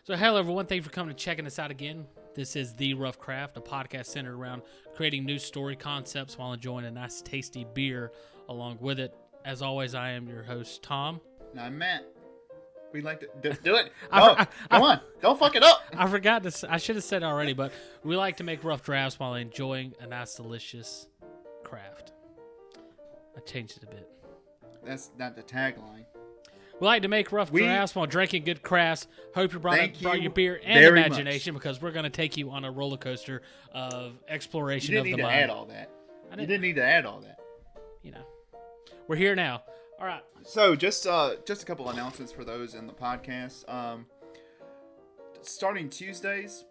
So, hello everyone. Thanks for coming and checking us out again. This is The Rough Craft, a podcast centered around creating new story concepts while enjoying a nice, tasty beer along with it. As always, I am your host, Tom. And I'm Matt. We'd like to do it. No, come on. Don't fuck it up. I forgot to. I should have said it already, but we like to make rough drafts while enjoying a nice, delicious craft. I changed it a bit. That's not the tagline. We like to make rough drafts while drinking good crafts. Hope you brought your beer and very imagination because we're going to take you on a roller coaster of exploration of the mind. You didn't need to add all that. You didn't need to add all that. You know, we're here now. All right. So just a couple announcements for those in the podcast. Starting Tuesdays,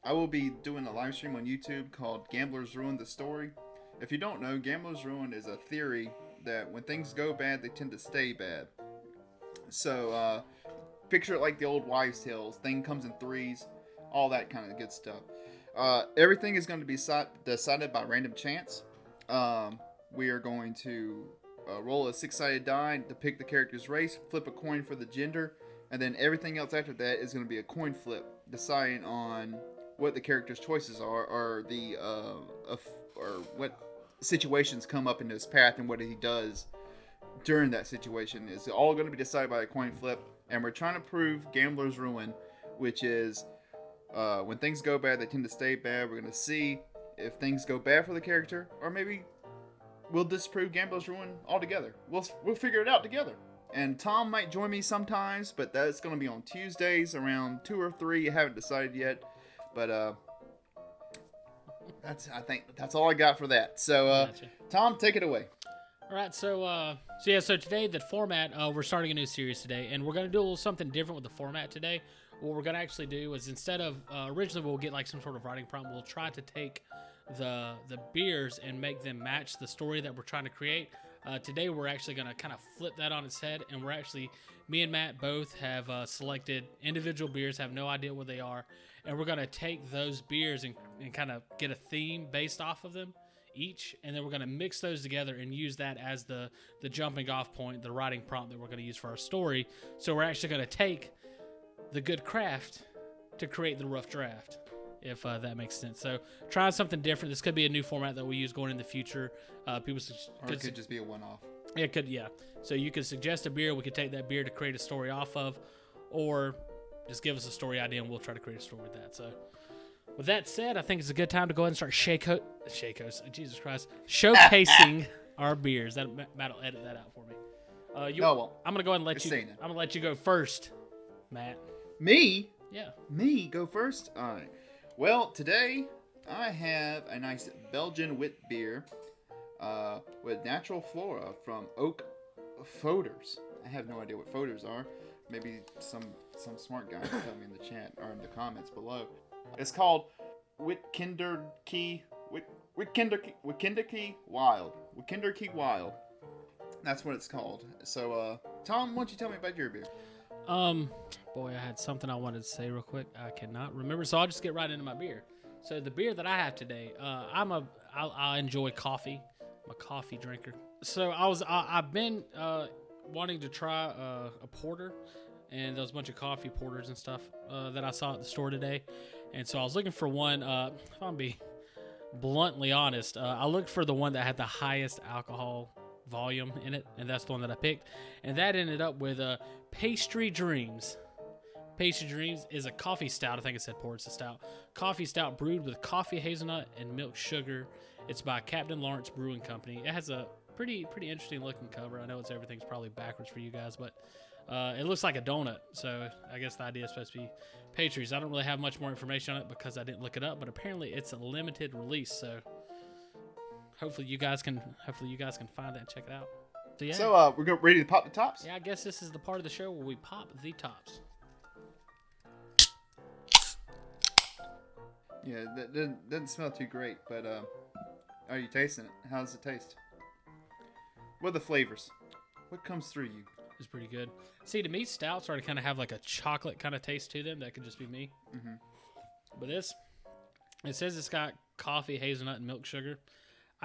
I will be doing a live stream on YouTube called Gamblers Ruin the Story. If you don't know, Gamblers Ruin is a theory that when things go bad, they tend to stay bad. So, picture it like the old wives' tales. Thing comes in threes, all that kind of good stuff. Everything is going to be decided by random chance. We are going to roll a 6-sided die to pick the character's race, flip a coin for the gender, and then everything else after that is going to be a coin flip, deciding on what the character's choices are, or what situations come up in his path and what he does during that situation. Is all going to be decided by a coin flip, and we're trying to prove Gambler's Ruin, which is when things go bad, they tend to stay bad. We're going to see if things go bad for the character, or maybe we'll disprove Gambler's Ruin altogether. We'll figure it out together. And Tom might join me sometimes, but that's going to be on Tuesdays around 2 or 3. I haven't decided yet, but I think that's all I got for that. So gotcha. Tom, take it away. All right, so today the format, we're starting a new series today, and we're going to do a little something different with the format today. What we're going to actually do is, instead of, originally we'll get like some sort of writing prompt, we'll try to take the beers and make them match the story that we're trying to create. Today we're actually going to kind of flip that on its head, and me and Matt both have selected individual beers, have no idea what they are, and we're going to take those beers and kind of get a theme based off of them each, and then we're going to mix those together and use that as the jumping off point, the writing prompt that we're going to use for our story. So we're actually going to take the good craft to create the rough draft, if that makes sense. So trying something different. This could be a new format that we use going in the future. Or it could just be a one-off. It could, yeah. So you could suggest a beer. We could take that beer to create a story off of, or just give us a story idea and we'll try to create a story with that. So with that said, I think it's a good time to go ahead and start showcasing our beers. Matt will edit that out for me. I'm gonna go ahead and let you. I'm gonna let you go first, Matt. Me? Yeah. Me go first. All right. Well, today I have a nice Belgian wit beer with natural flora from Oak Foders. I have no idea what Foders are. Maybe some smart guy can tell me in the chat or in the comments below. It's called Witkinderkey Wild. Witkinderkey Wild. That's what it's called. So, Tom, why don't you tell me about your beer? Boy, I had something I wanted to say real quick. I cannot remember, so I'll just get right into my beer. So the beer that I have today, I enjoy coffee. I'm a coffee drinker. So I've been wanting to try a porter, and there was a bunch of coffee porters and stuff that I saw at the store today. And so I was looking for one, if I'm going to be bluntly honest, I looked for the one that had the highest alcohol volume in it, and that's the one that I picked. And that ended up with Pastry Dreams. Pastry Dreams is a coffee stout. I think it said pour. It's a stout. Coffee stout brewed with coffee, hazelnut, and milk sugar. It's by Captain Lawrence Brewing Company. It has a pretty interesting looking cover. I know everything's probably backwards for you guys, but it looks like a donut. So I guess the idea is supposed to be pastries. I don't really have much more information on it because I didn't look it up, but apparently it's a limited release. So hopefully you guys can find that and check it out. So we're ready to pop the tops? Yeah, I guess this is the part of the show where we pop the tops. Yeah, that doesn't smell too great, but are you tasting it? How does it taste? What are the flavors? What comes through you? It's pretty good. See, to me, stouts are to kind of have like a chocolate kind of taste to them. That could just be me. Mm-hmm. But it says it's got coffee, hazelnut, and milk sugar.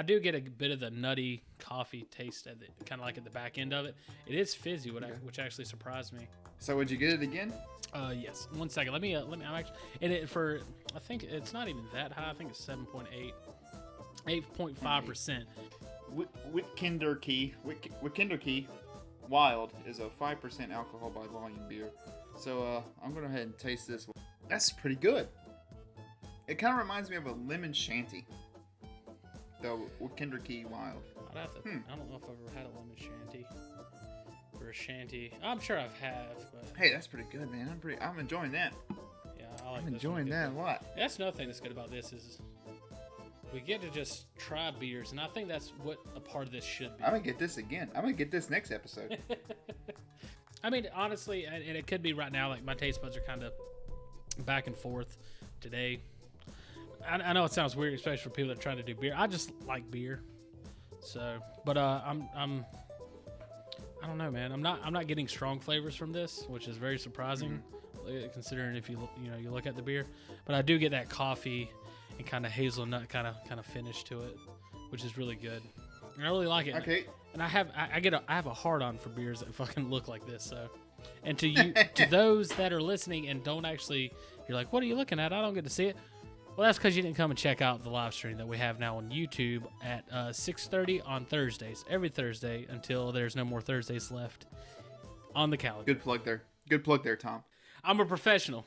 I do get a bit of the nutty coffee taste at it, kind of like at the back end of it. It is fizzy, which actually surprised me. So would you get it again? Yes. 1 second. Let me. I'm actually. And I think it's not even that high. I think it's 7.8, 8.5%. Witkinderkey Wild is a 5% alcohol by volume beer. So I'm going to go ahead and taste this one. That's pretty good. It kind of reminds me of a lemon shanty. The Witkinderkey Wild. I don't know if I've ever had a lemon shanty. Or a shanty. I'm sure I've but hey, that's pretty good, man. I'm enjoying that. Yeah, I like I'm enjoying that a lot. That's another thing that's good about this is we get to just try beers, and I think that's what a part of this should be. I'm gonna get this again. I'm gonna get this next episode. I mean, honestly, and it could be right now, like my taste buds are kind of back and forth today. I know it sounds weird, especially for people that are trying to do beer. I just like beer, so. But I don't know, man. I'm not getting strong flavors from this, which is very surprising, considering if you look at the beer. But I do get that coffee and kind of hazelnut kind of finish to it, which is really good. And I really like it. Okay. And I have a hard on for beers that fucking look like this. So, and to those that are listening and don't actually, you're like, what are you looking at? I don't get to see it. Well, that's because you didn't come and check out the live stream that we have now on YouTube at 6:30 on Thursdays, every Thursday until there's no more Thursdays left on the calendar. Good plug there. Good plug there, Tom. I'm a professional.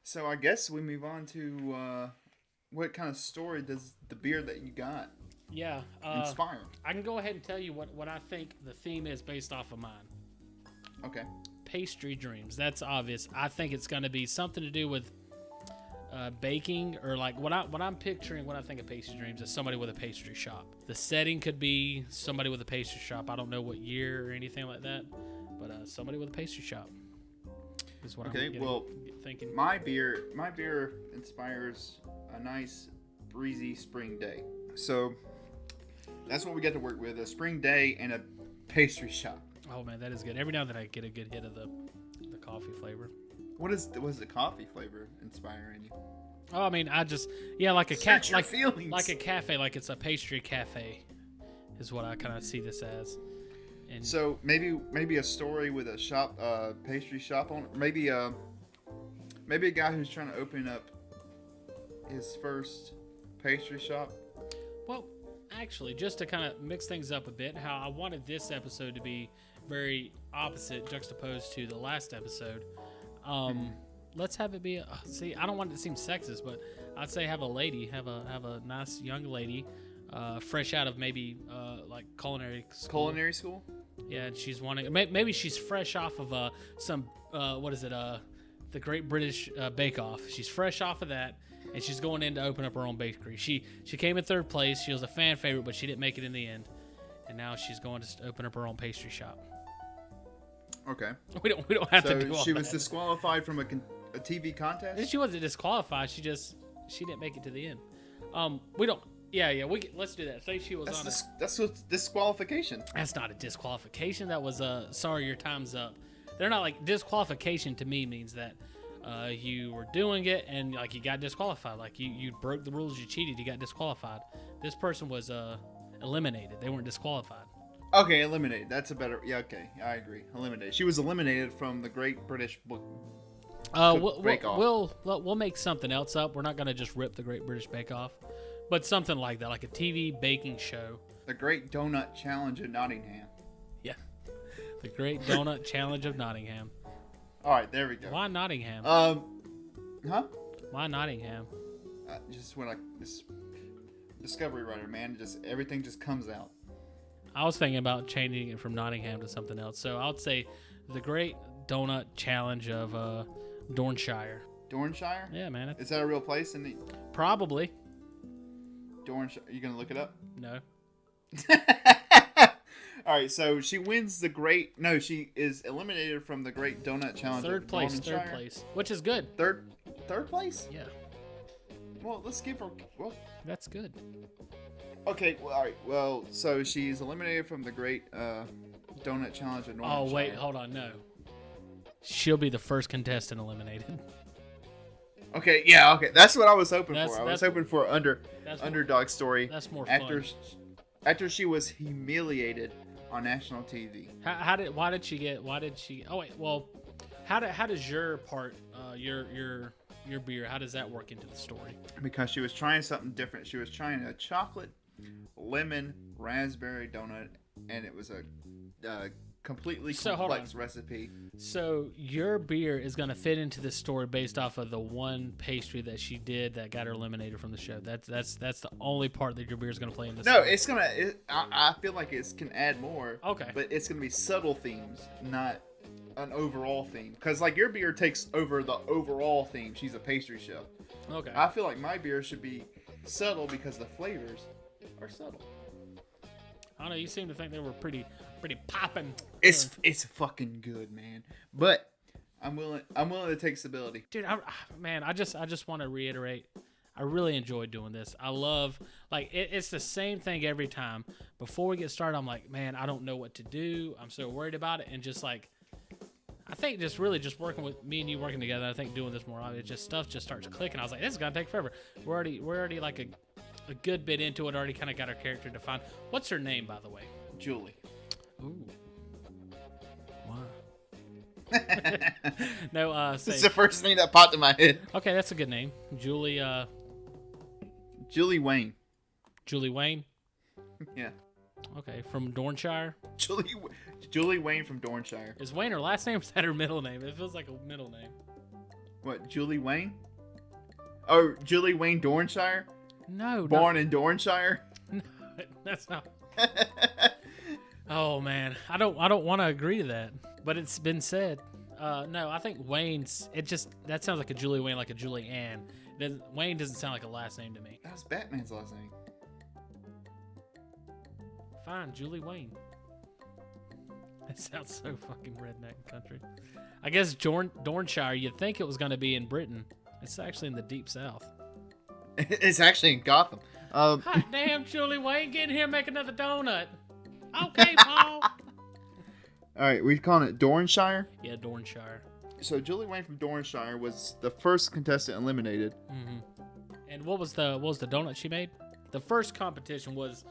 So I guess we move on to what kind of story does the beer that you got inspire? I can go ahead and tell you what I think the theme is based off of mine. Okay. Pastry dreams. That's obvious. I think it's going to be something to do with baking, or like what I'm picturing when I think of pastry dreams is somebody with a pastry shop. The setting could be somebody with a pastry shop. I don't know what year or anything like that, but somebody with a pastry shop is what I'm thinking. My beer inspires a nice breezy spring day. So that's what we get to work with: a spring day and a pastry shop. Oh man, that is good. Every now and then I get a good hit of the coffee flavor. What is the coffee flavor inspiring you? Oh, I mean, like a like a cafe, like it's a pastry cafe, is what I kind of see this as. And so maybe a story with a shop, pastry shop on. Maybe a guy who's trying to open up his first pastry shop. Well, actually, just to kind of mix things up a bit, how I wanted this episode to be very opposite, juxtaposed to the last episode. Let's have it be. See, I don't want it to seem sexist, but I'd say have a nice young lady, fresh out of maybe like culinary school. Culinary school. Yeah, and she's wanting. Maybe she's fresh off of some the Great British Bake Off. She's fresh off of that, and she's going in to open up her own bakery. She came in third place. She was a fan favorite, but she didn't make it in the end, and now she's going to open up her own pastry shop. Okay. We don't have to do all So she was that. disqualified from a TV contest? She wasn't disqualified. She didn't make it to the end. We don't. Yeah. Let's do that. Say she was on. That's what's disqualification. That's not a disqualification. That was sorry, your time's up. They're not like disqualification. To me means that you were doing it and like you got disqualified. Like you broke the rules. You cheated. You got disqualified. This person was eliminated. They weren't disqualified. Okay, eliminated. That's a better. Yeah, okay, I agree. Eliminated. She was eliminated from the Great British Bake Off. We'll make something else up. We're not gonna just rip the Great British Bake Off, but something like that, like a TV baking show. The Great Donut Challenge in Nottingham. Yeah, the Great Donut Challenge of Nottingham. All right, there we go. Why Nottingham? Huh? Why Nottingham? Just when this Discovery writer, man, just everything just comes out. I was thinking about changing it from Nottingham to something else. So I would say the Great Donut Challenge of Dornshire. Dornshire? Yeah, man. Is that a real place in the... Probably. Dornshire. Are you going to look it up? No. All right, so she wins the Great... No, she is eliminated from the Great Donut Challenge. Third place, which is good. Third place? Yeah. Well, let's give her... Well, that's good. Okay, well, all right. Well, so she's eliminated from the Great Donut Challenge in Northern Oh, wait, hold on, no. She'll be the first contestant eliminated. Okay, yeah, okay. That's what I was hoping That's- for. I was that's- hoping for That's underdog story That's more after fun. after she was humiliated on national TV. Why did she get? Why did she? Oh wait, well, how does your part, your beer? How does that work into the story? Because she was trying something different. She was trying a chocolate, lemon, raspberry donut, and it was a completely So, hold complex on. recipe. So your beer is gonna fit into this story based off of the one pastry that she did that got her eliminated from the show. That's the only part that your beer is gonna play in this. No, story. it's gonna. I feel like it can add more. Okay. But it's gonna be subtle themes, not an overall theme. Because like your beer takes over the overall theme. She's a pastry chef. Okay. I feel like my beer should be subtle because the flavors are subtle. I don't know. You seem to think they were pretty popping. It's fucking good, man. But I'm willing to take stability. Dude, I just want to reiterate, I really enjoy doing this. I love, like, it's the same thing every time. Before we get started, I'm like, man, I don't know what to do. I'm so worried about it. And just like, I think just working with me and you working together, I think doing this more often, stuff just starts clicking. I was like, this is going to take forever. We're already like a good bit into it, already kind of got our character defined. What's her name, by the way? Julie. Ooh. Wow. No, It's the first thing that popped in my head. okay, that's a good name. Julie Wayne. Julie Wayne. Yeah. Okay, from Dornshire. Julie Wayne from Dornshire. Is Wayne her last name or is that her middle name? It feels like a middle name. What, Julie Wayne? Oh, Julie Wayne Dornshire? No, Born in Dornshire? no, that's not. Oh man, I don't want to agree to that, but it's been said. No, I think Wayne's. That sounds like a Julie Wayne, like a Julie Ann. Wayne doesn't sound like a last name to me. That was Batman's last name. Fine, Julie Wayne. That sounds so fucking redneck and country. I guess Dornshire. You'd think it was going to be in Britain. It's actually in the deep south. It's actually in Gotham. Hot damn, Julie Wayne, get in here and make another donut. Okay, Paul. All right, we calling it Dornshire. Yeah, Dornshire. So Julie Wayne from Dornshire was the first contestant eliminated. Mm-hmm. And what was the donut she made? The first competition was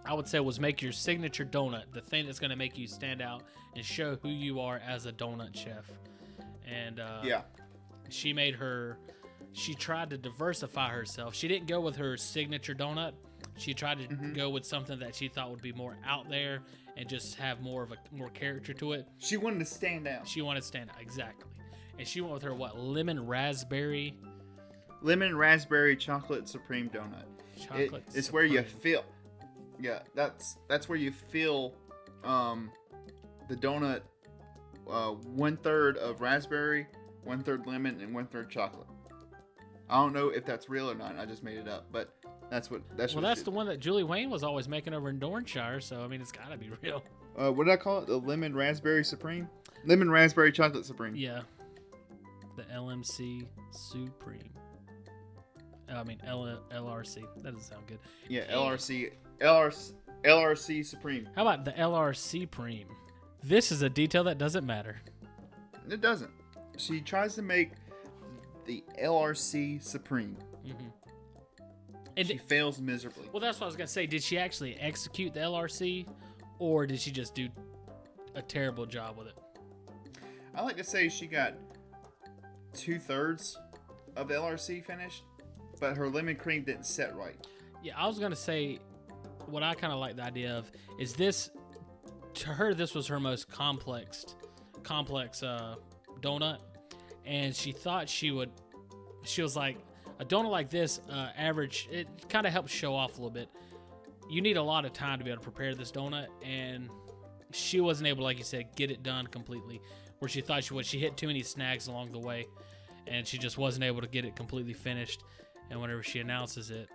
make your signature donut, the thing that's going to make you stand out and show who you are as a donut chef. And Yeah. she tried to diversify herself. She didn't go with her signature donut. She tried to go with something that she thought would be more out there and just have more character to it. She wanted to stand out. She wanted to stand out, exactly. And she went with her lemon raspberry chocolate supreme donut. chocolate. It's where you feel. Yeah, that's where you feel the donut 1/3 of raspberry, 1/3 lemon, and 1/3 chocolate. I don't know if that's real or not. I just made it up, but that's the one that Julie Wayne was always making over in Dornshire. So I mean, it's got to be real. What did I call it? The lemon raspberry supreme? Lemon raspberry chocolate supreme. Yeah, the LMC Supreme. I mean LRC. That doesn't sound good. Yeah, LRC supreme. How about the LRC Supreme? This is a detail that doesn't matter. It doesn't. She tries to make the LRC supreme. Mm-hmm. And she fails miserably. Well, that's what I was gonna say. Did she actually execute the LRC, or did she just do a terrible job with it? I like to say she got 2/3 of the LRC finished, but her lemon cream didn't set right. Yeah, I was gonna say what I kind of like the idea of is this. To her, this was her most complex donut, and she thought she was like, a donut like this, average, it kind of helps show off a little bit. You need a lot of time to be able to prepare this donut, and she wasn't able, like you said, get it done completely, where she thought she would. She hit too many snags along the way, and she just wasn't able to get it completely finished. And whenever she announces it,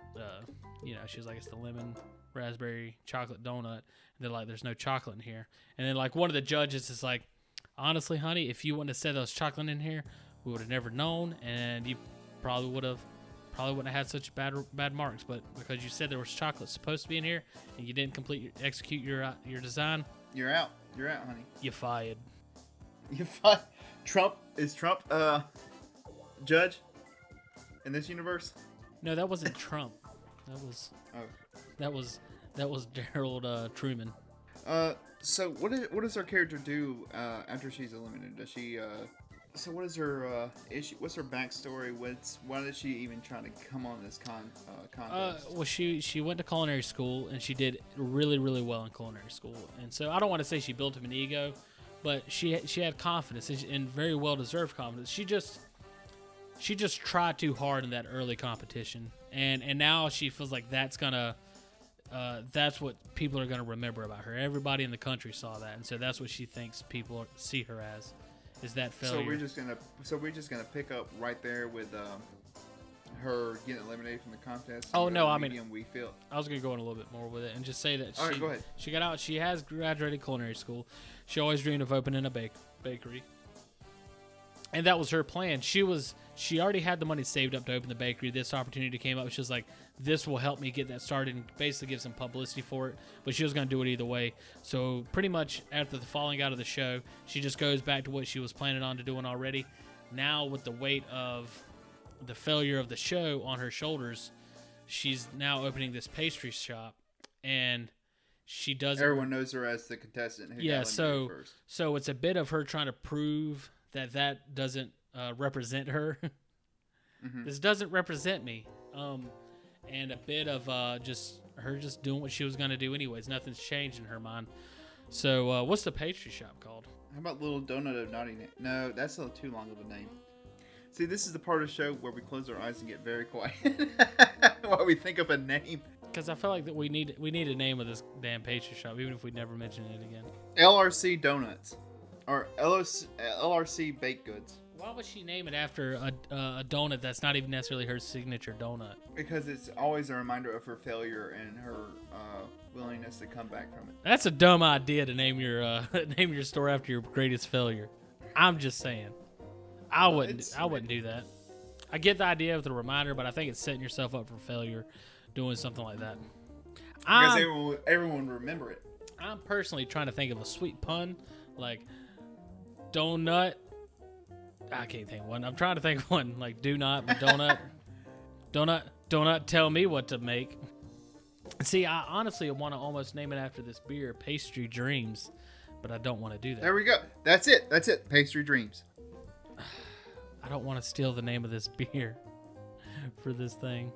she was like, it's the lemon raspberry chocolate donut. And they're like, there's no chocolate in here. And then like one of the judges is like, honestly, honey, if you wouldn't have said there was chocolate in here, we would have never known, and you probably wouldn't have had such bad marks. But because you said there was chocolate supposed to be in here, and you didn't execute your design, you're out, honey. You fired. You fired. Trump judge? in this universe? No, that wasn't Trump. Oh. That was Gerald Truman. So what does her character do after she's eliminated? Does she so what is her issue? What's her backstory? Why did she even try to come on this contest? Well, she went to culinary school and she did really really well in culinary school, and so I don't want to say she built him an ego, but she had confidence and very well deserved confidence. She just tried too hard in that early competition, and now she feels like that's what people are gonna remember about her. Everybody in the country saw that, and so that's what she thinks people see her as, is that failure. So we're just gonna pick up right there with her getting eliminated from the contest. Oh no, I mean, we feel. I was gonna go in a little bit more with it and just say that All right, go ahead. She got out. She has graduated culinary school. She always dreamed of opening a bakery, and that was her plan. She already had the money saved up to open the bakery. This opportunity came up. She was like, this will help me get that started and basically give some publicity for it. But she was going to do it either way. So pretty much after the falling out of the show, she just goes back to what she was planning on to doing already. Now with the weight of the failure of the show on her shoulders, she's now opening this pastry shop. And she does. Everyone knows her as the contestant who got eliminated first. So it's a bit of her trying to prove that doesn't represent her. Mm-hmm. This doesn't represent me. And a bit of just her just doing what she was going to do anyways. Nothing's changed in her mind. So what's the pastry shop called? How about Little Donut of Nottingham? No, that's not too long of a name. See, this is the part of the show where we close our eyes and get very quiet while we think of a name. Because I feel like that we need a name of this damn pastry shop, even if we never mention it again. LRC Donuts. Or LRC Baked Goods. Why would she name it after a donut that's not even necessarily her signature donut? Because it's always a reminder of her failure and her willingness to come back from it. That's a dumb idea to name your store after your greatest failure. I'm just saying. I wouldn't do that. I get the idea of the reminder, but I think it's setting yourself up for failure doing something like that. Because everyone would remember it. I'm personally trying to think of a sweet pun, like donut. I can't think of one. I'm trying to think of one, like do not, but donut tell me what to make. See, I honestly want to almost name it after this beer, Pastry Dreams, but I don't want to do that. There we go. That's it. Pastry Dreams. I don't want to steal the name of this beer for this thing.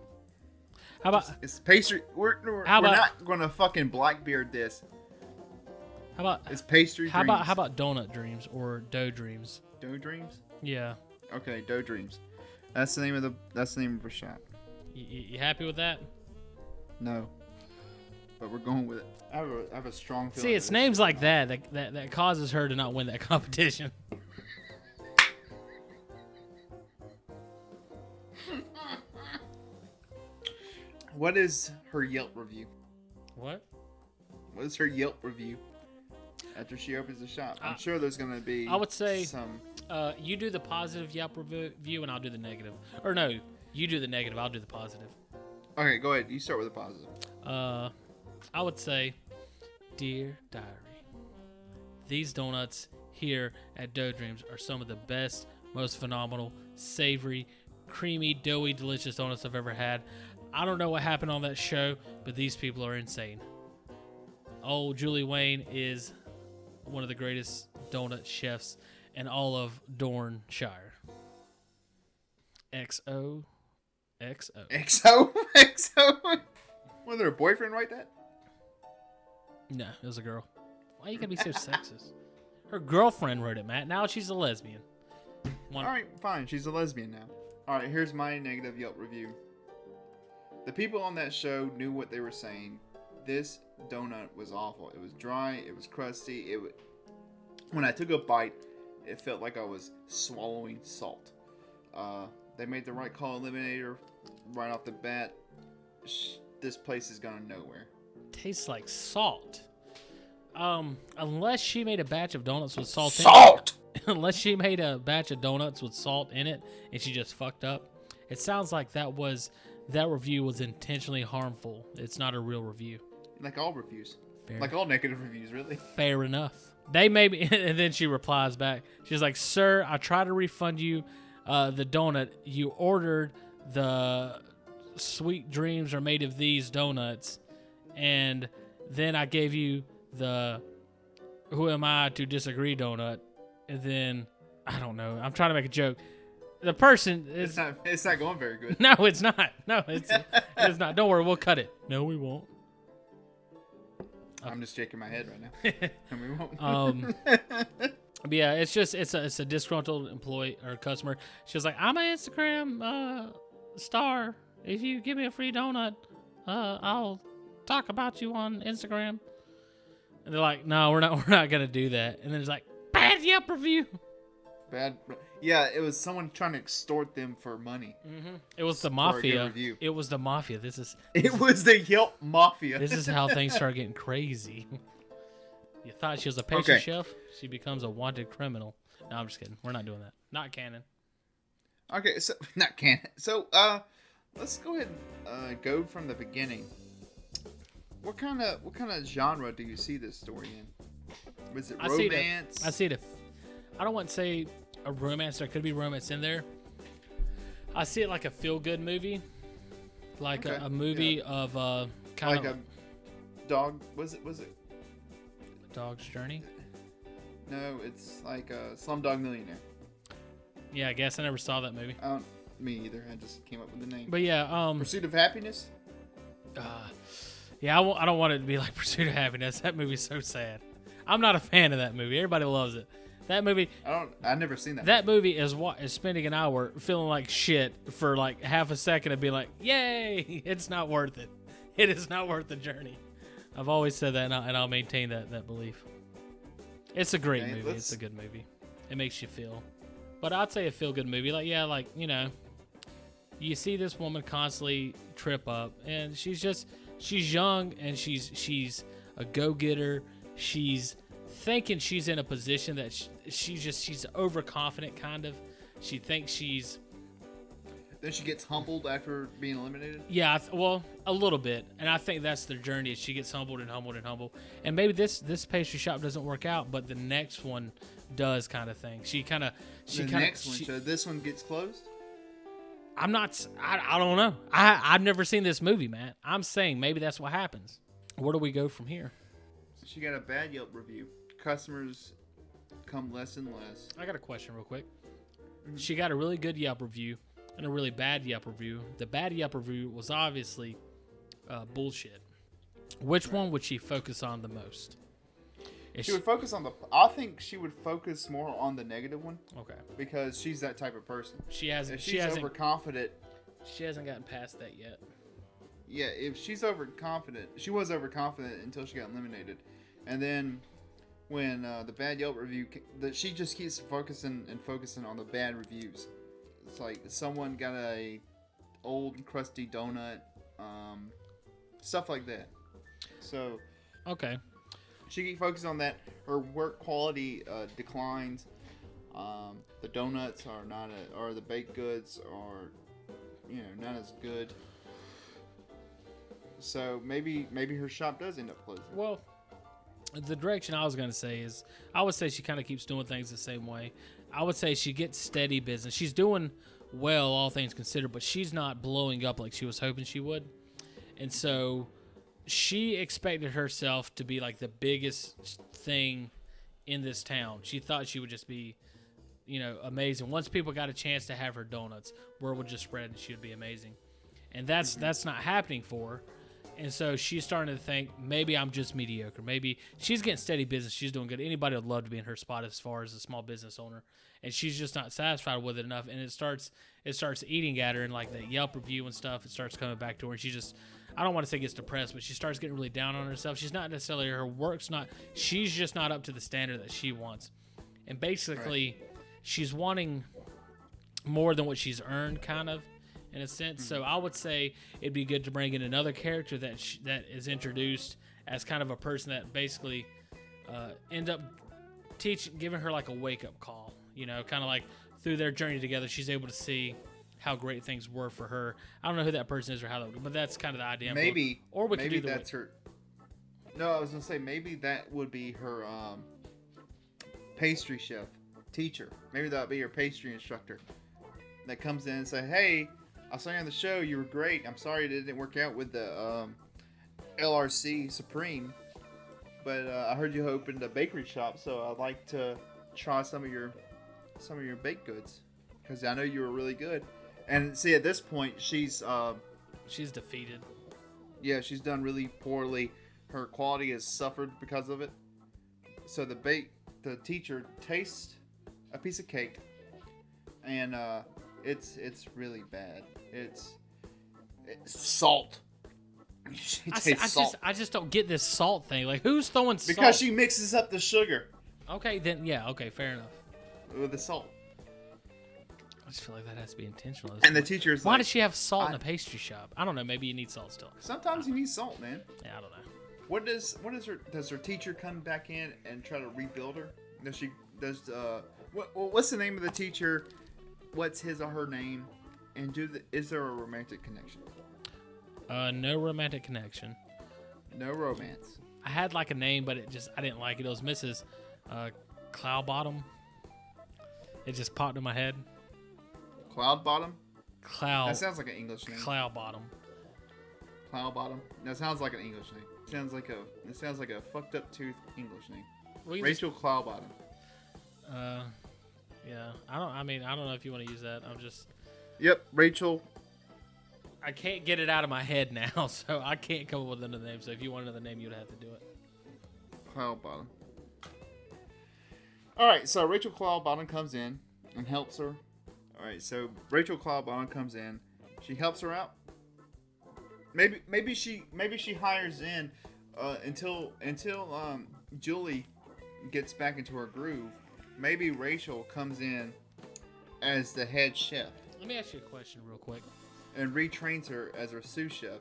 How about it's pastry? We're not going to fucking Blackbeard this. How about it's Pastry Dreams? How about Donut Dreams or Dough Dreams? Dough Dreams? Yeah. Okay, Dough Dreams. That's the name of the shop. You happy with that? No. But we're going with it. I have a strong feeling. See, it's names like that causes her to not win that competition. What is her Yelp review? What? What is her Yelp review after she opens the shop? I'm sure there's going to be I would say some... you do the positive Yelp review and I'll do the negative. Or no, you do the negative, I'll do the positive. Okay, go ahead. You start with the positive. I would say, Dear Diary, these donuts here at Dough Dreams are some of the best, most phenomenal, savory, creamy, doughy, delicious donuts I've ever had. I don't know what happened on that show, but these people are insane. Old Julie Wayne is one of the greatest donut chefs in all of Dornshire. XO. Was her boyfriend write that? No, it was a girl. Why you gotta be so sexist? Her girlfriend wrote it, Matt. Now she's a lesbian. Alright, fine. She's a lesbian now. Alright, here's my negative Yelp review. The people on that show knew what they were saying. This donut was awful. It was dry. It was crusty. When I took a bite, it felt like I was swallowing salt. They made the right call, eliminator, right off the bat. This place is going nowhere. Tastes like salt. Unless she made a batch of donuts with salt in it. Unless she made a batch of donuts with salt in it and she just fucked up. It sounds like that review was intentionally harmful. It's not a real review. Like all reviews. Like all negative reviews, really. Fair enough. They maybe, and then she replies back. She's like, "Sir, I try to refund you the donut. You ordered the sweet dreams are made of these donuts, and then I gave you the who am I to disagree donut, and then I don't know. I'm trying to make a joke. The person is It's not going very good. no, it's not. No, it's not. Don't worry, we'll cut it. No, we won't. I'm just shaking my head right now. And we won't. But yeah, it's a disgruntled employee or customer. She was like, I'm an Instagram star. If you give me a free donut, I'll talk about you on Instagram. And they're like, no, we're not gonna do that. And then it's like, bad Yelp review. Bad. Yeah, it was someone trying to extort them for money. Mm-hmm. It was the For a good mafia. review. It was the mafia. It was the Yelp mafia. This is how things start getting crazy. You thought she was a pastry chef? She becomes a wanted criminal. No, I'm just kidding. We're not doing that. Not canon. Okay, so not canon. So let's go ahead and go from the beginning. What kind of genre do you see this story in? Was it romance? I see it. I don't want to say a romance. There could be romance in there. I see it like a feel-good movie, like a movie of kind like of a dog. Was it? Dog's Journey. No, it's like a Slumdog Millionaire. Yeah, I guess I never saw that movie. Me either. I just came up with the name. But yeah, Pursuit of Happiness. Yeah, I don't want it to be like Pursuit of Happiness. That movie's so sad. I'm not a fan of that movie. Everybody loves it. That movie. I've never seen that. That movie is spending an hour feeling like shit for like half a second and be like, "Yay!" It's not worth it. It is not worth the journey. I've always said that, and I'll maintain that belief. It's a great movie. It's a good movie. It makes you feel. But I'd say a feel-good movie. Like, yeah, like, you know, you see this woman constantly trip up, and she's young, and she's a go-getter. She's thinking she's in a position that she's overconfident, kind of. She thinks she's... Then she gets humbled after being eliminated? Yeah, well, a little bit. And I think that's their journey. She gets humbled and humbled and humbled. And maybe this pastry shop doesn't work out, but the next one does, kind of thing. So this one gets closed? I don't know. I've never seen this movie, man. I'm saying maybe that's what happens. Where do we go from here? She got a bad Yelp review. Customers come less and less. I got a question real quick. Mm-hmm. She got a really good Yelp review and a really bad Yelp review. The bad Yelp review was obviously bullshit. Which one would she focus on the most? She would focus on I think she would focus more on the negative one. Okay. Because she's that type of person. If she's overconfident. She hasn't gotten past that yet. Yeah, if she's overconfident, she was overconfident until she got eliminated, and then when the bad Yelp review, she just keeps focusing on the bad reviews. It's like someone got a old crusty donut, stuff like that. So okay, she keeps focusing on that. Her work quality declines. The donuts are or the baked goods are, not as good. So maybe her shop does end up closing. Well, the direction I was going to say is, I would say she kind of keeps doing things the same way. I would say she gets steady business. She's doing well, all things considered, but she's not blowing up like she was hoping she would. And so she expected herself to be like the biggest thing in this town. She thought she would just be, amazing. Once people got a chance to have her donuts, word would just spread and she would be amazing. And that's not happening for her. And so she's starting to think, maybe I'm just mediocre. Maybe she's getting steady business. She's doing good. Anybody would love to be in her spot as far as a small business owner. And she's just not satisfied with it enough. And it starts eating at her, and like the Yelp review and stuff, it starts coming back to her. And she just, I don't want to say gets depressed, but she starts getting really down on herself. She's not necessarily, her work's not, she's just not up to the standard that she wants. And basically, she's wanting more than what she's earned, kind of, in a sense. So I would say it'd be good to bring in another character that is introduced as kind of a person that basically end up giving her like a wake-up call, kind of like through their journey together, she's able to see how great things were for her. I don't know who that person is or how that, but that's kind of the idea. Maybe, or we maybe could do that's her. No, I was gonna say maybe that would be her pastry chef teacher. Maybe that would be her pastry instructor that comes in and say, "Hey, I saw you on the show. You were great. I'm sorry it didn't work out with the LRC Supreme, but I heard you opened a bakery shop, so I'd like to try some of your baked goods because I know you were really good. And see, at this point, she's defeated. Yeah, she's done really poorly. Her quality has suffered because of it. So the teacher tastes a piece of cake, and it's really bad. It's salt. She tastes salt. I just don't get this salt thing. Like, who's throwing salt? Because she mixes up the sugar. Okay, then yeah, okay, fair enough. With the salt. I just feel like that has to be intentional. And the teacher's why like, does she have salt in a pastry shop? I don't know. Maybe you need salt still. Sometimes you need salt, man. Yeah, I don't know. Does her teacher come back in and try to rebuild her? What's the name of the teacher? What's his or her name? And is there a romantic connection? No romantic connection. No romance. I had like a name, but I didn't like it. It was Mrs. Cloudbottom. It just popped in my head. Cloudbottom? Cloud. That sounds like an English name. Cloudbottom. Cloudbottom? That sounds like an English name. It sounds like a fucked up tooth English name. Rachel Cloudbottom. Yeah. I don't know if you want to use that. Yep, Rachel. I can't get it out of my head now, so I can't come up with another name. So if you want another name, you'd have to do it. Cloudbottom. Alright, so Rachel Cloudbottom comes in and helps her. Alright, so Rachel Cloudbottom comes in. She helps her out. Maybe she hires in until Julie gets back into her groove. Maybe Rachel comes in as the head chef. Let me ask you a question real quick. And retrains her as her sous chef.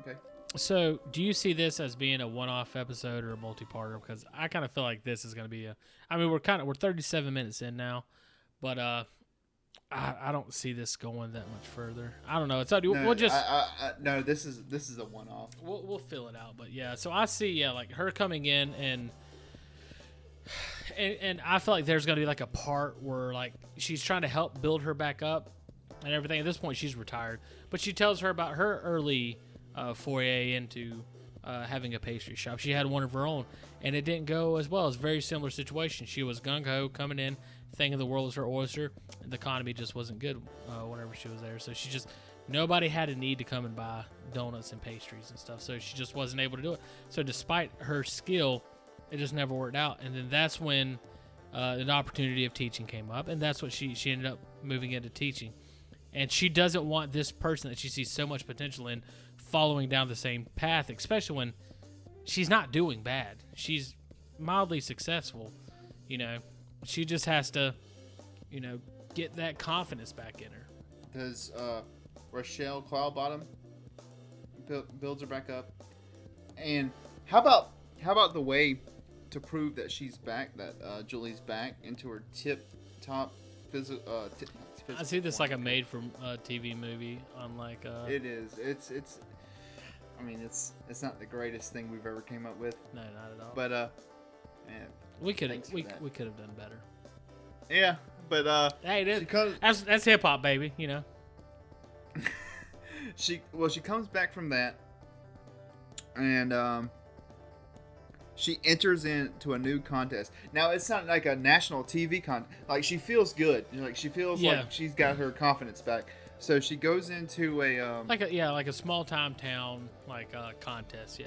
Okay. So, do you see this as being a one-off episode or a multi-parter? Because I kind of feel like this is going to be we're 37 minutes in now, but I don't see this going that much further. I don't know. It's we'll just no. This is a one-off. We'll fill it out, but yeah. So I see like her coming in and I feel like there's going to be like a part where like she's trying to help build her back up and everything. At this point, she's retired, but she tells her about her early foray into having a pastry shop. She had one of her own, and it didn't go as well. It's a very similar situation. She was gung-ho coming in, thinking the world was her oyster. The economy just wasn't good whenever she was there. So nobody had a need to come and buy donuts and pastries and stuff. So she just wasn't able to do it. So despite her skill, it just never worked out. And then that's when an opportunity of teaching came up, and that's what she ended up moving into teaching. And she doesn't want this person that she sees so much potential in following down the same path, especially when she's not doing bad. She's mildly successful, She just has to, get that confidence back in her. Does Rochelle Cloudbottom builds her back up? And how about the way to prove that she's back, that Julie's back into her tip-top physical? I see this like a made-for-TV movie on like. It is. It's. I mean, it's not the greatest thing we've ever came up with. No, not at all. But man, we could have done better. Yeah, but hey, it is. That's hip hop, baby. She comes back from that, and she enters into a new contest. Now it's not like a national TV contest. Like she feels good. Like she feels like she's got her confidence back. So she goes into a like a small town contest. Yeah.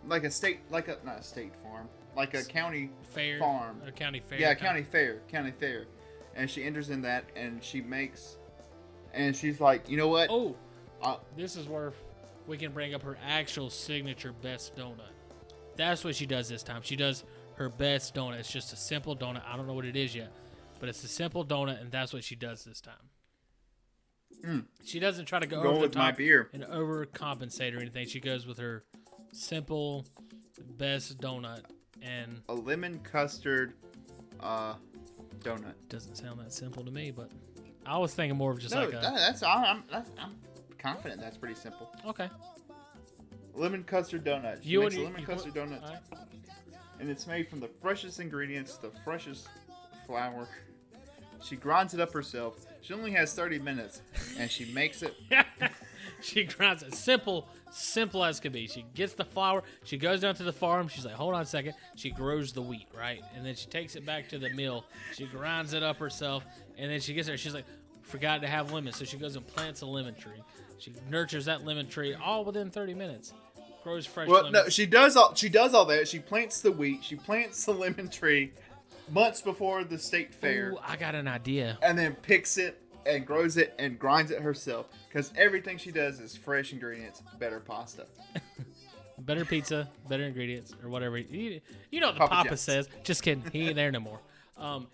Like a state, not a state farm, like a county fair farm. A county fair. Yeah, county fair. And she enters in that, and she's like, you know what? Oh, this is where we can bring up her actual signature best donut. That's what she does this time. She does her best donut. It's just a simple donut. I don't know what it is yet, but it's a simple donut, and that's what she does this time. She doesn't try to go over the top my beer and overcompensate or anything. She goes with her simple best donut and a lemon custard donut. Doesn't sound that simple to me, but I was thinking more of just I'm confident that's pretty simple. Okay. Lemon custard donut. She makes a lemon custard donut. Right. And it's made from the freshest ingredients, the freshest flour, She grinds it up herself. She only has 30 minutes, and she makes it. She grinds it. Simple as could be. She gets the flour. She goes down to the farm. She's like, hold on a second. She grows the wheat, right? And then she takes it back to the mill. She grinds it up herself. And then she gets there. She's like, forgot to have lemons. So she goes and plants a lemon tree. She nurtures that lemon tree all within 30 minutes. Grows fresh lemons. No, she does all that. She plants the wheat. She plants the lemon tree months before the state fair. Ooh, I got an idea. And then picks it and grows it and grinds it herself. Because everything she does is fresh ingredients, better pasta. Better pizza, better ingredients, or whatever. You know what the Papa Papa John's. says. Just kidding. He ain't there no more.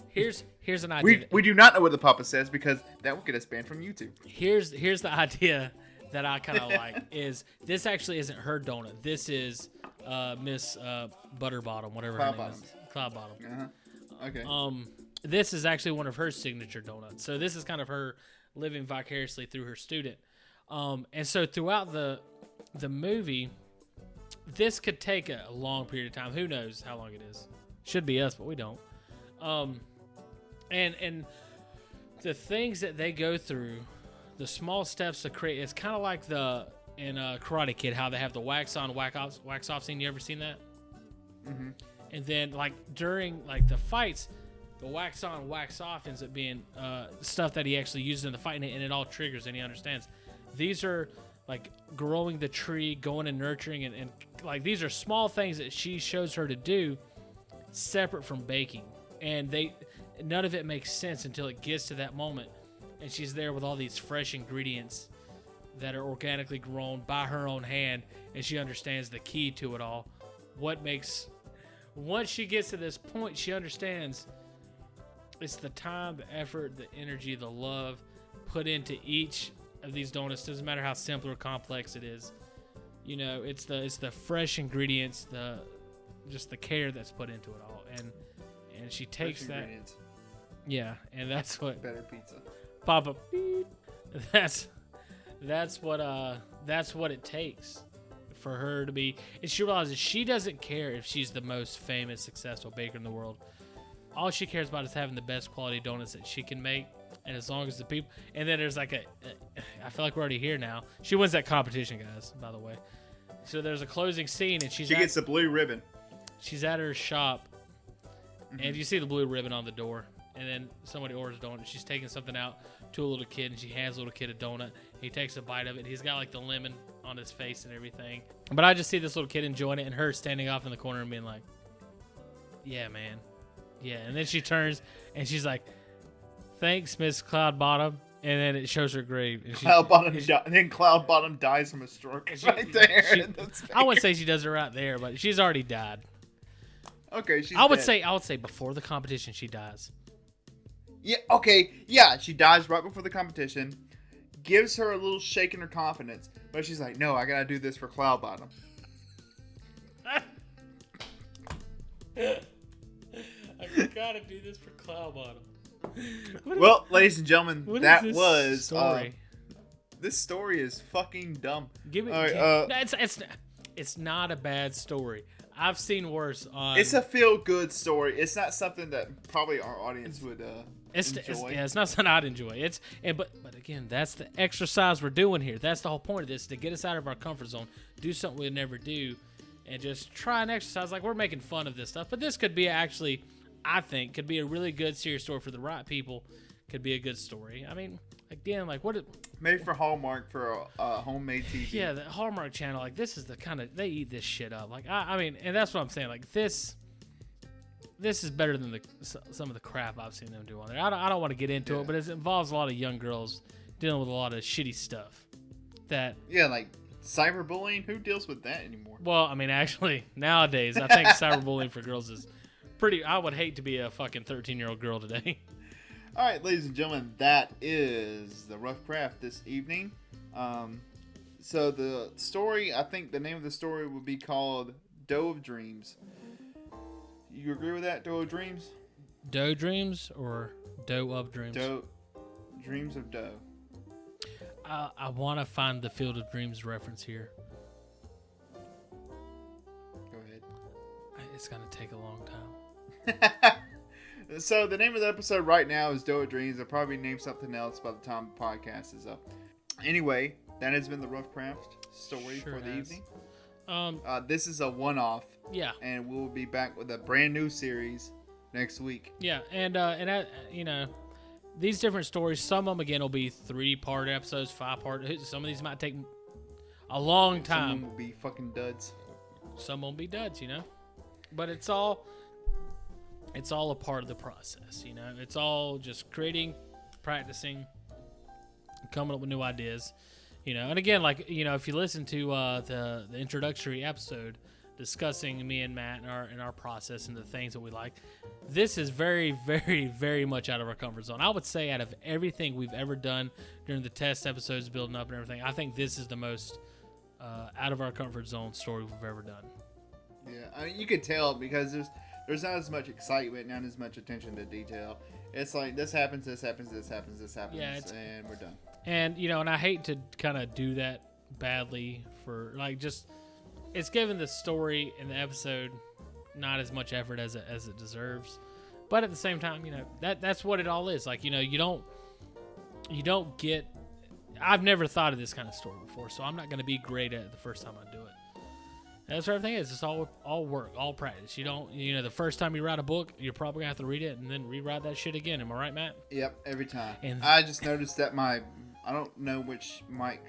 Here's an idea. We do not know what the Papa says because that will get us banned from YouTube. Here's the idea that I kind of like is this actually isn't her donut. This is Miss Butterbottom, whatever her name is. Cloud Bottom. Uh-huh. Okay. This is actually one of her signature donuts. So this is kind of her living vicariously through her student. And so throughout the movie, this could take a long period of time. Who knows how long it is? Should be us, but we don't. And the things that they go through, the small steps to create, it's kind of like in Karate Kid, how they have the wax on, wax off scene. You ever seen that? Mm-hmm. And then like during like the fights, the wax on, wax off ends up being stuff that he actually uses in the fight, and it all triggers, and he understands. These are like growing the tree, going and nurturing, and like these are small things that she shows her to do, separate from baking, and none of it makes sense until it gets to that moment, and she's there with all these fresh ingredients that are organically grown by her own hand, and she understands the key to it all. Once she gets to this point, she understands it's the time, the effort, the energy, the love put into each of these donuts. Doesn't matter how simple or complex it is. You know, it's the fresh ingredients, just the care that's put into it all, and she takes fresh that. Ingredients. Yeah, and that's what Better pizza. Papa. Beep, that's what it takes for her to be. And she realizes she doesn't care if she's the most famous, successful baker in the world. All she cares about is having the best quality donuts that she can make, and as long as the people. And then there's like I feel like we're already here now. She wins that competition, guys. By the way, so there's a closing scene, and she gets the blue ribbon. She's at her shop, and you see the blue ribbon on the door. And then somebody orders a donut. She's taking something out to a little kid, and she hands the little kid a donut. He takes a bite of it. He's got like the lemon on his face and everything. But I just see this little kid enjoying it, and her standing off in the corner and being like, "Yeah, man, yeah." And then she turns and she's like, "Thanks, Miss Cloudbottom." And then it shows her grave. And then Cloudbottom dies from a stroke right there. I wouldn't say she does it right there, but she's already died. Okay, I would say before the competition she dies. Yeah, okay, yeah, she dies right before the competition, gives her a little shake in her confidence, but she's like, no, I gotta do this for Cloudbottom. I gotta do this for Cloudbottom. Well, ladies and gentlemen, that was story. This story is fucking dumb. Give me. It's not a bad story. I've seen worse on. It's a feel-good story. It's not something that probably our audience would enjoy. It's not something I'd enjoy. But again, that's the exercise we're doing here. That's the whole point of this, to get us out of our comfort zone, do something we'd never do, and just try and exercise. Like, we're making fun of this stuff, but this could be actually, I think, could be a really good serious story for the right people. Could be a good story. I mean, again, like what? Maybe for Hallmark, for a homemade TV. Yeah, the Hallmark Channel. Like, this is the kind of, they eat this shit up. Like, I mean, and that's what I'm saying. Like, this is better than some of the crap I've seen them do on there. I don't want to get into it, but it involves a lot of young girls dealing with a lot of shitty stuff. Like cyberbullying. Who deals with that anymore? Well, I mean, actually, nowadays, I think cyberbullying for girls is pretty. I would hate to be a fucking 13-year-old girl today. All right, ladies and gentlemen, that is the Rough Craft this evening. So the story, I think the name of the story would be called Dough of Dreams. You agree with that, Dough of Dreams? Dough Dreams or Dough of Dreams? Dreams of Dough. I want to find the Field of Dreams reference here. Go ahead. It's going to take a long time. So the name of the episode right now is Do It Dreams. I'll probably name something else by the time the podcast is up. Anyway, that has been the Rough Craft story Sure for the has. evening. This is a one-off. Yeah. And we'll be back with a brand new series next week. Yeah, and you know, these different stories, some of them again will be 3-part episodes, 5-part. Some of these might take a long time. Some of them will be fucking duds. Some won't be duds, you know. But it's all a part of the process, you know. It's all just creating, practicing, coming up with new ideas, you know. And again, like, you know, if you listen to the introductory episode discussing me and Matt and our process and the things that we like, this is very, very, very much out of our comfort zone. I would say out of everything we've ever done during the test episodes, building up and everything, I think this is the most out of our comfort zone story we've ever done. Yeah, I mean, you could tell because there's not as much excitement, not as much attention to detail. It's like this happens, this happens, this happens, this happens, and we're done. And, you know, and I hate to kind of do that badly for, like, just, it's given the story in the episode not as much effort as it deserves. But at the same time, you know, that's what it all is. Like, you know, you don't get, I've never thought of this kind of story before, so I'm not going to be great at it the first time I do it. And that's what everything is. It's all work, all practice. You don't, you know, the first time you write a book, you're probably going to have to read it and then rewrite that shit again. Am I right, Matt? Yep, every time. And I just noticed that I don't know which mic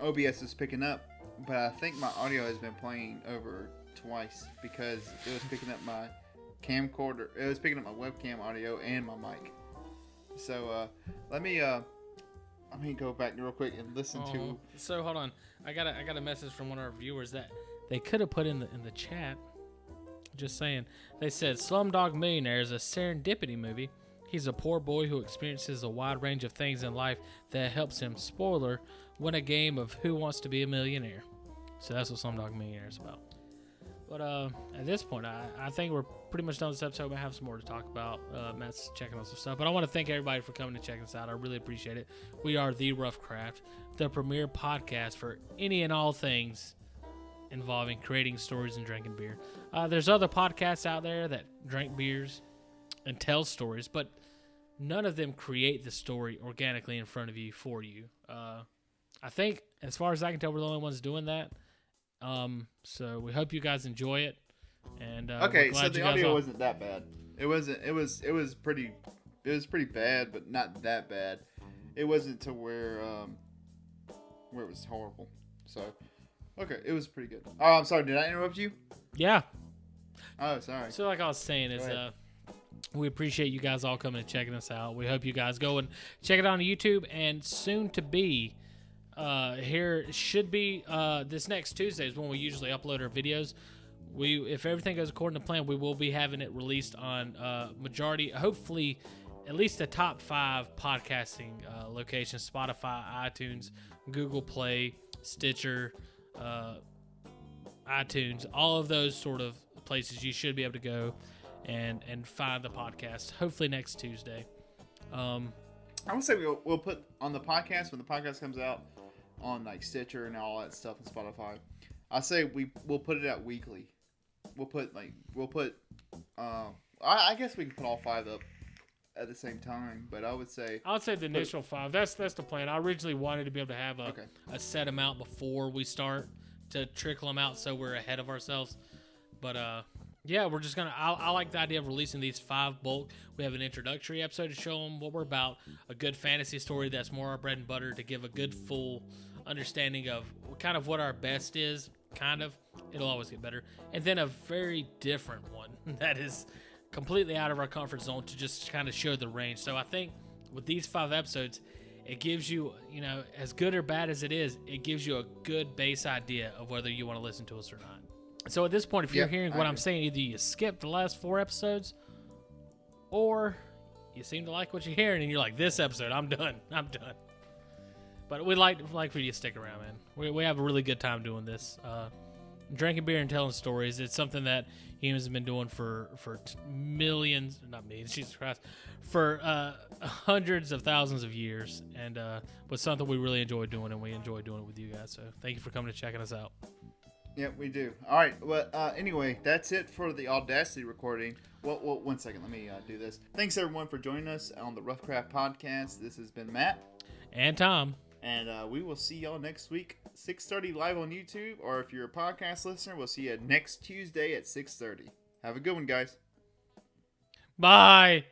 OBS is picking up, but I think my audio has been playing over twice because it was picking up my camcorder. It was picking up my webcam audio and my mic. So let me go back real quick and listen to. So hold on, I got a message from one of our viewers that they could have put in the chat. Just saying, they said Slumdog Millionaire is a serendipity movie. He's a poor boy who experiences a wide range of things in life that helps him, spoiler, win a game of Who Wants to Be a Millionaire. So that's what Slumdog Millionaire is about. But at this point, I think we're pretty much done with this episode. We have some more to talk about. Matt's checking on some stuff. But I want to thank everybody for coming and checking us out. I really appreciate it. We are The Rough Craft, the premier podcast for any and all things involving creating stories and drinking beer. There's other podcasts out there that drink beers and tell stories, but none of them create the story organically in front of you for you. I think, as far as I can tell, we're the only ones doing that. So we hope you guys enjoy it. And okay, so the audio wasn't that bad. It wasn't. It was pretty bad, but not that bad. It wasn't to where it was horrible. So okay, it was pretty good. Oh, I'm sorry. Did I interrupt you? Yeah. Oh, sorry. So like I was saying is we appreciate you guys all coming and checking us out. We hope you guys go and check it out on YouTube, and soon to be here should be this next Tuesday is when we usually upload our videos. If everything goes according to plan, we will be having it released on majority, hopefully at least the top 5 podcasting locations: Spotify, iTunes, Google Play, Stitcher, iTunes, all of those sort of places you should be able to go and find the podcast hopefully next Tuesday. I would say we'll put on the podcast when the podcast comes out on like Stitcher and all that stuff and Spotify. I say we'll put it out weekly. I guess we can put all 5 up at the same time, but I would say the initial 5. That's the plan. I originally wanted to be able to have a set amount before we start to trickle them out so we're ahead of ourselves. But yeah, we're just gonna. I like the idea of releasing these 5 bulk. We have an introductory episode to show them what we're about, a good fantasy story that's more our bread and butter, to give a good full understanding of kind of what our best is. Kind of, it'll always get better, and then a very different one that is completely out of our comfort zone to just kind of show the range. So I think with these 5 episodes, it gives you, you know, as good or bad as it is, it gives you a good base idea of whether you want to listen to us or not. So at this point, if you're hearing what I'm saying, either you skipped the last 4 episodes, or you seem to like what you're hearing and you're like, this episode, I'm done. But we'd like for you to stick around, man. We have a really good time doing this. Drinking beer and telling stories. It's something that humans have been doing for millions, not millions, Jesus Christ, for hundreds of thousands of years. And but something we really enjoy doing, and we enjoy doing it with you guys. So thank you for coming and checking us out. Yep, we do. All right. Well, anyway, that's it for the Audacity recording. Well, 1 second. Let me do this. Thanks, everyone, for joining us on the Roughcraft Podcast. This has been Matt. And Tom. And we will see y'all next week, 6:30 live on YouTube. Or if you're a podcast listener, we'll see you next Tuesday at 6:30. Have a good one, guys. Bye.